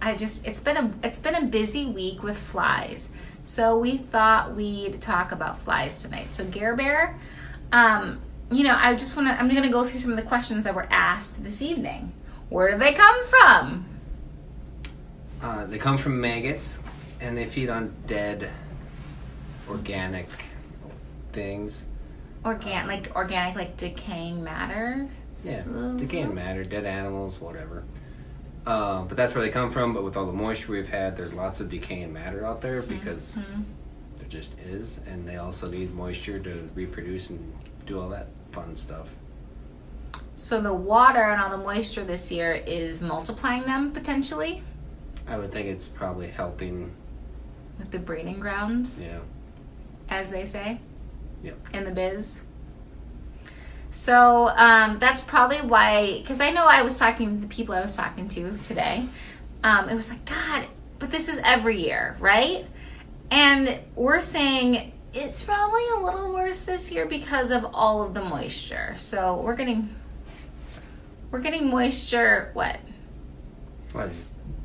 it's been a busy week with flies. So we thought we'd talk about flies tonight. So Gare Bear, I'm gonna go through some of the questions that were asked this evening. Where do they come from? They come from maggots, and they feed on dead organic things. Organic, like decaying matter? Yeah, decaying matter, dead animals, whatever. But that's where they come from. But with all the moisture we've had, there's lots of decaying matter out there because there just is. And they also need moisture to reproduce and do all that fun stuff. So the water and all the moisture this year is multiplying them potentially? I would think it's probably helping. With the breeding grounds? Yeah. As they say? Yep. In the biz? So that's probably why, because I know the people I was talking to today, it was like, God, but this is every year, right? And we're saying it's probably a little worse this year because of all of the moisture. So we're getting moisture, what? What?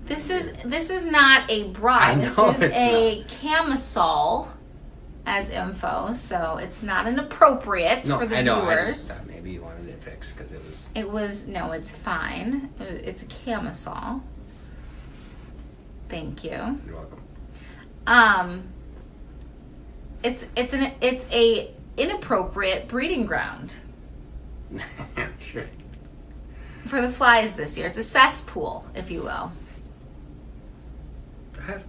This is not a bra. This is a camisole as info, so it's not inappropriate for the viewers. I just thought maybe you wanted it fixed because it's fine. It's a camisole. Thank you. You're welcome. It's a inappropriate breeding ground. Sure. For the flies this year. It's a cesspool, if you will.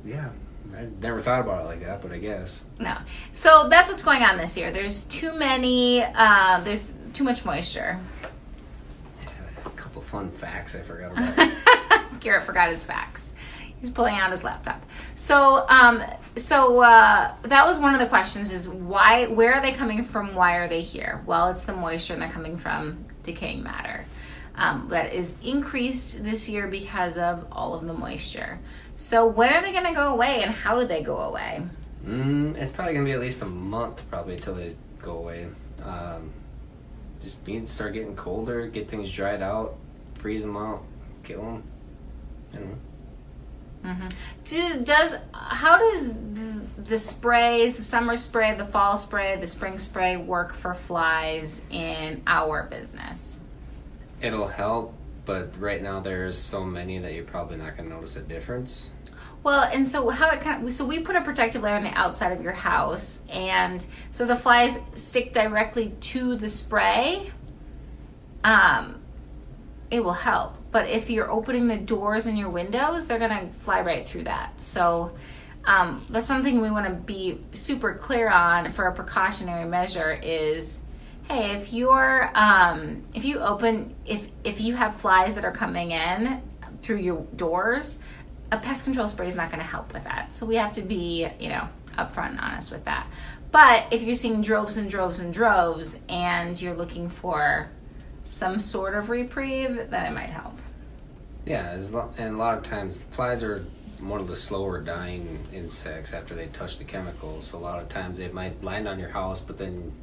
Yeah. I never thought about it like that, but I guess. No. So that's what's going on this year. There's too much moisture. Yeah, a couple fun facts I forgot about. Garrett forgot his facts. He's pulling out his laptop. So that was one of the questions is where are they coming from? Why are they here? Well, it's the moisture and they're coming from decaying matter. That is increased this year because of all of the moisture. So when are they going to go away and how do they go away? It's probably going to be at least a month probably until they go away. Just need to start getting colder, get things dried out, freeze them out, kill them. You know. How does the sprays, the summer spray, the fall spray, the spring spray work for flies in our business? It'll help, but right now there's so many that you're probably not going to notice a difference. Well, and so so we put a protective layer on the outside of your house, and so the flies stick directly to the spray. It will help, but if you're opening the doors and your windows, they're gonna fly right through that. So that's something we want to be super clear on for a precautionary measure. Is hey, if you have flies that are coming in through your doors, a pest control spray is not going to help with that. So we have to be, upfront and honest with that. But if you're seeing droves and droves and droves and you're looking for some sort of reprieve, then it might help. Yeah, and a lot of times flies are one of the slower dying insects after they touch the chemicals. So a lot of times they might land on your house, but then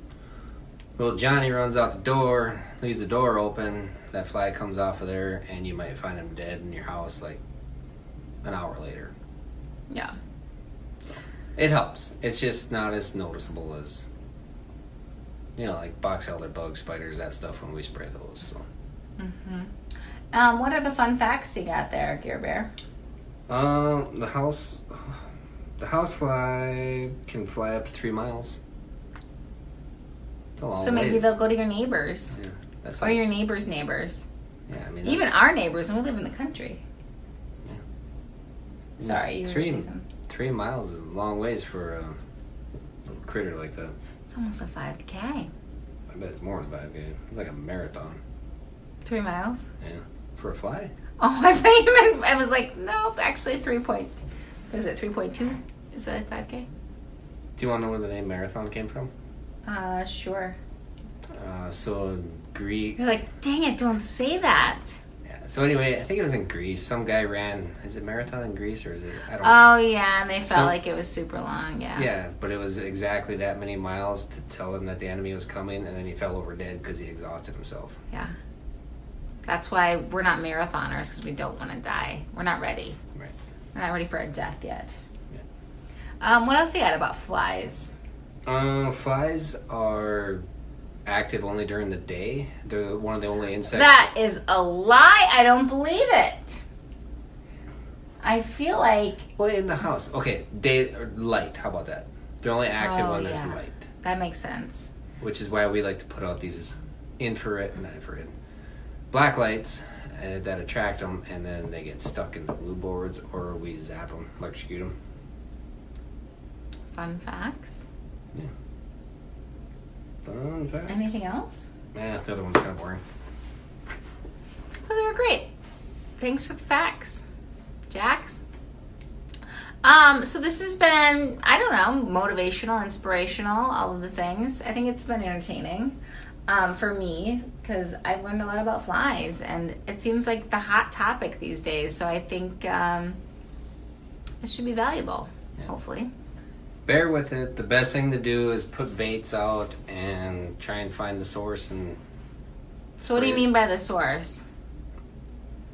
little Johnny runs out the door, leaves the door open, that fly comes off of there, and you might find him dead in your house like an hour later. Yeah. So it helps. It's just not as noticeable as, like box elder bugs, spiders, that stuff when we spray those. So. What are the fun facts you got there, Gare Bear? The house fly can fly up to 3 miles. So maybe they'll go to your neighbors. Yeah, or your neighbors' neighbors. Yeah, I mean even our neighbors, and we live in the country. Yeah. Sorry, you were saying something. 3 miles is a long ways for a little critter like that. It's almost a 5K. I bet it's more than 5K. It's like a marathon. 3 miles? Yeah, for a fly. Oh, I thought you meant. I was like, nope. Actually, 3.2? Is that a 5K? Do you want to know where the name marathon came from? Sure. So Greek. You're like, dang it! Don't say that. Yeah. So anyway, I think it was in Greece. Some guy ran. Is it marathon in Greece or is it? I don't know. Oh yeah, and they felt like it was super long. Yeah. Yeah, but it was exactly that many miles to tell him that the enemy was coming, and then he fell over dead because he exhausted himself. Yeah. That's why we're not marathoners, because we don't want to die. We're not ready. Right. We're not ready for a death yet. Yeah. What else do you got about flies? Flies are active only during the day. They're one of the only insects. That is a lie. I don't believe it. I feel like... Well, in the house. Okay, day or light. How about that? They're only active when there's light. That makes sense. Which is why we like to put out these black lights that attract them, and then they get stuck in the glue boards, or we zap them, electrocute them. Fun facts. Yeah. Fun facts. Anything else? Yeah, the other one's kind of boring. Oh, they were great. Thanks for the facts, Jax. So this has been, I don't know, motivational, inspirational, all of the things. I think it's been entertaining for me because I've learned a lot about flies, and it seems like the hot topic these days. So I think it should be valuable, hopefully. Bear with it. The best thing to do is put baits out and try and find the source. And so what do you mean by the source?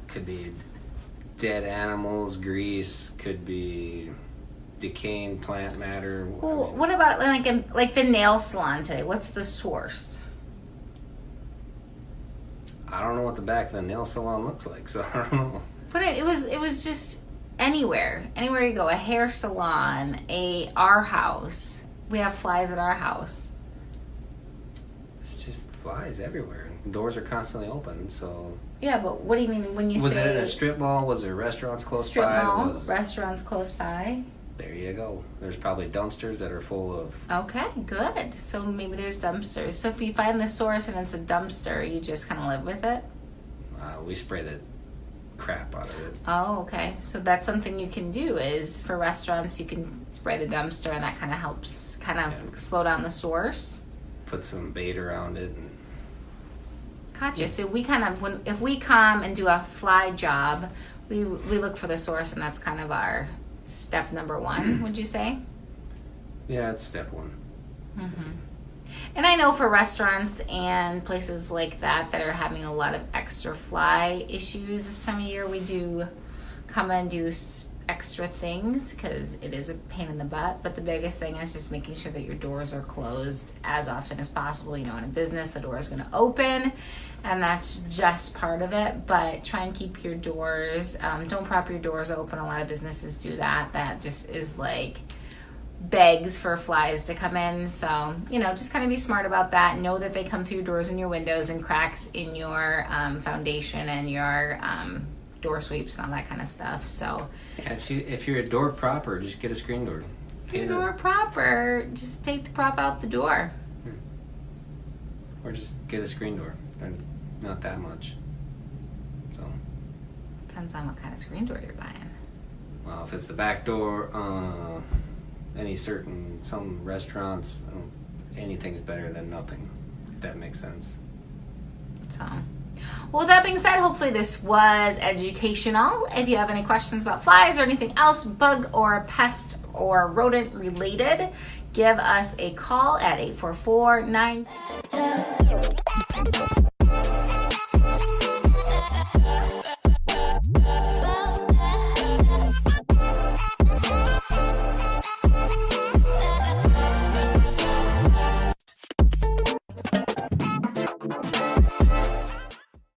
Could be dead animals, grease, could be decaying plant matter. Well, what about like the nail salon today? What's the source? I don't know what the back of the nail salon looks like, so I don't know. But it was just anywhere you go, a hair salon, our house. We have flies at our house. It's just flies everywhere. Doors are constantly open, so. Yeah, but what do you mean when you was say... Was it a strip mall? Was there restaurants close strip by? Mall, restaurants close by. There you go. There's probably dumpsters that are full of... Okay, good. So maybe there's dumpsters. So if you find the source and it's a dumpster, you just kind of live with it? We spray the crap out of it. Oh, okay. So that's something you can do is for restaurants, you can spray the dumpster, and that kind of helps slow down the source. Put some bait around it. And gotcha. So we if we come and do a fly job, we look for the source, and that's kind of our step number one, would you say? Yeah, it's step one. Mm-hmm. And I know for restaurants and places like that are having a lot of extra fly issues this time of year, we do come and do extra things because it is a pain in the butt. But the biggest thing is just making sure that your doors are closed as often as possible. You know, in a business, the door is going to open, and that's just part of it. But try and keep your doors, don't prop your doors open. A lot of businesses do that. That just is like begs for flies to come in. So, you know, just kind of be smart about that. Know that they come through doors and your windows and cracks in your foundation and your door sweeps and all that kind of stuff. So yeah, if you're a door propper, just get a screen door. If you're a door propper, just take the prop out the door. Or just get a screen door. They're not that much. So depends on what kind of screen door you're buying. Well, if it's the back door, some restaurants, anything's better than nothing, if that makes sense. So, well, with that being said, hopefully this was educational. If you have any questions about flies or anything else, bug or pest or rodent related, give us a call at 844-9...